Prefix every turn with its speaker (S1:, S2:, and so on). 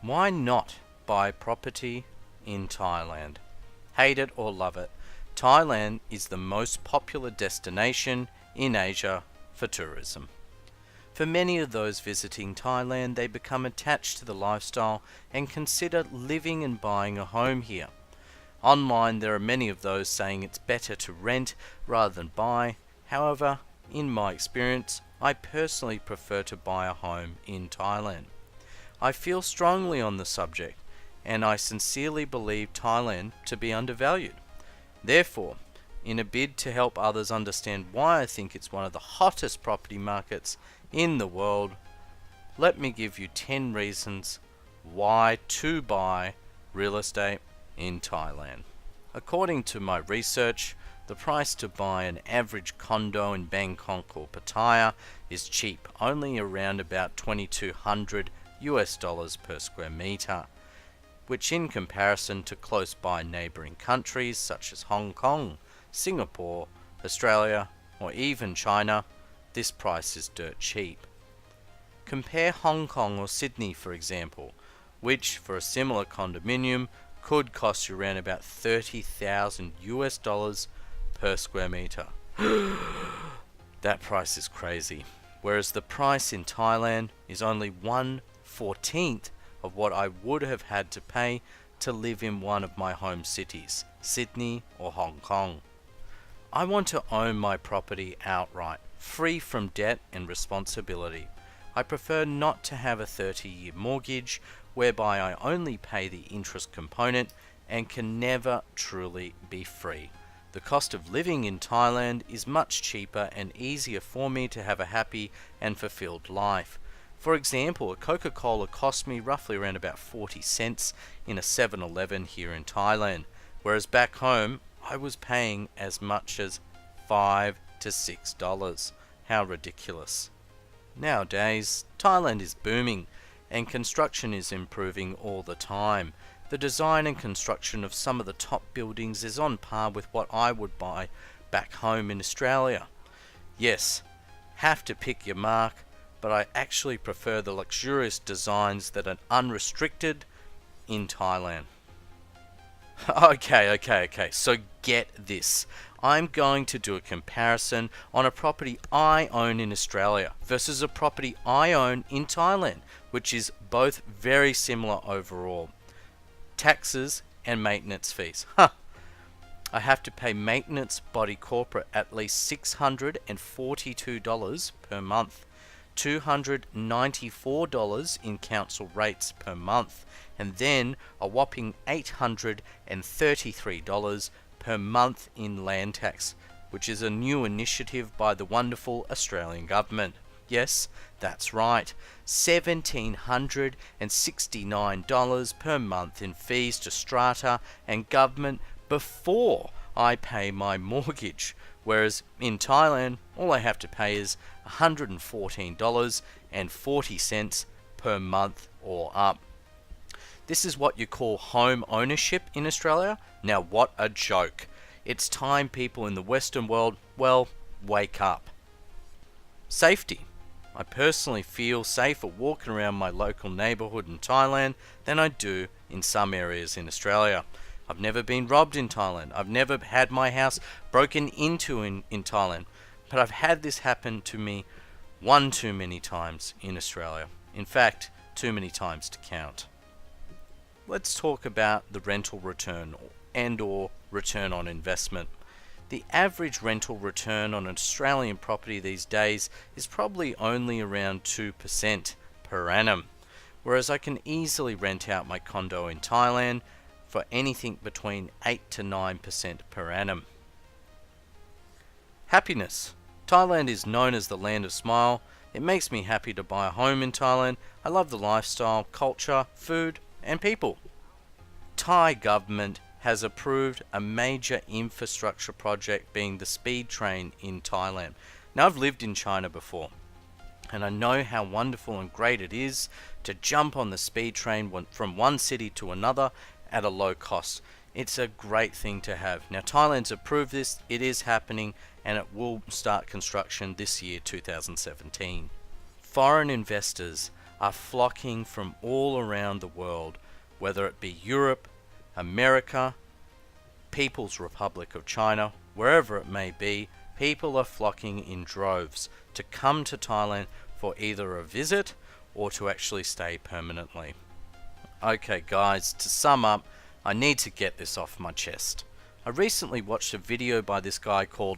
S1: Why not buy property in Thailand? Hate it or love it, Thailand is the most popular destination in Asia for tourism. For many of those visiting Thailand, they become attached to the lifestyle and consider living and buying a home here. Online, there are many of those saying it's better to rent rather than buy. However, in my experience, I personally prefer to buy a home in Thailand. I feel strongly on the subject, and I sincerely believe Thailand to be undervalued. Therefore, in a bid to help others understand why I think it's one of the hottest property markets in the world, let me give you 10 reasons why to buy real estate in Thailand. According to my research, the price to buy an average condo in Bangkok or Pattaya is cheap, only around about $2,200 per square meter, which in comparison to close by neighbouring countries such as Hong Kong, Singapore, Australia, or even China, this price is dirt cheap. Compare Hong Kong or Sydney, for example, which for a similar condominium could cost you around about $30,000 per square meter. That price is crazy. Whereas the price in Thailand is only 1/14 of what I would have had to pay to live in one of my home cities, Sydney or Hong Kong. I want to own my property outright, free from debt and responsibility. I prefer not to have a 30-year mortgage whereby I only pay the interest component and can never truly be free. The cost of living in Thailand is much cheaper and easier for me to have a happy and fulfilled life. For example, a Coca-Cola cost me roughly around about 40 cents in a 7-Eleven here in Thailand, whereas back home I was paying as much as $5 to $6. How ridiculous. Nowadays, Thailand is booming and construction is improving all the time. The design and construction of some of the top buildings is on par with what I would buy back home in Australia. Yes, have to pick your mark, but I actually prefer the luxurious designs that are unrestricted in Thailand. Okay, so get this. I'm going to do a comparison on a property I own in Australia versus a property I own in Thailand, which is both very similar overall. Taxes and maintenance fees. I have to pay maintenance body corporate at least $642 per month, $294 in council rates per month, and then a whopping $833 per month in land tax, which is a new initiative by the wonderful Australian government. Yes, that's right, $1,769 per month in fees to strata and government before I pay my mortgage, whereas in Thailand all I have to pay is $114.40 per month or up. This is what you call home ownership in Australia? Now what a joke. It's time people in the Western world, well, wake up. Safety. I personally feel safer walking around my local neighbourhood in Thailand than I do in some areas in Australia. I've never been robbed in Thailand. I've never had my house broken into in Thailand. But I've had this happen to me one too many times in Australia. In fact, too many times to count. Let's talk about the rental return and/or return on investment. The average rental return on an Australian property these days is probably only around 2% per annum, whereas I can easily rent out my condo in Thailand for anything between 8 to 9% per annum. Happiness. Thailand is known as the land of smile. It makes me happy to buy a home in Thailand. I love the lifestyle, culture, food, and people. Thai government has approved a major infrastructure project being the speed train in Thailand. Now I've lived in China before and I know how wonderful and great it is to jump on the speed train from one city to another at a low cost. It's a great thing to have. Now Thailand's approved this, it is happening, and it will start construction this year, 2017. Foreign investors are flocking from all around the world, whether it be Europe, America, People's Republic of China, wherever it may be. People are flocking in droves to come to Thailand for either a visit or to actually stay permanently. Okay guys, to sum up, I need to get this off my chest. I recently watched a video by this guy called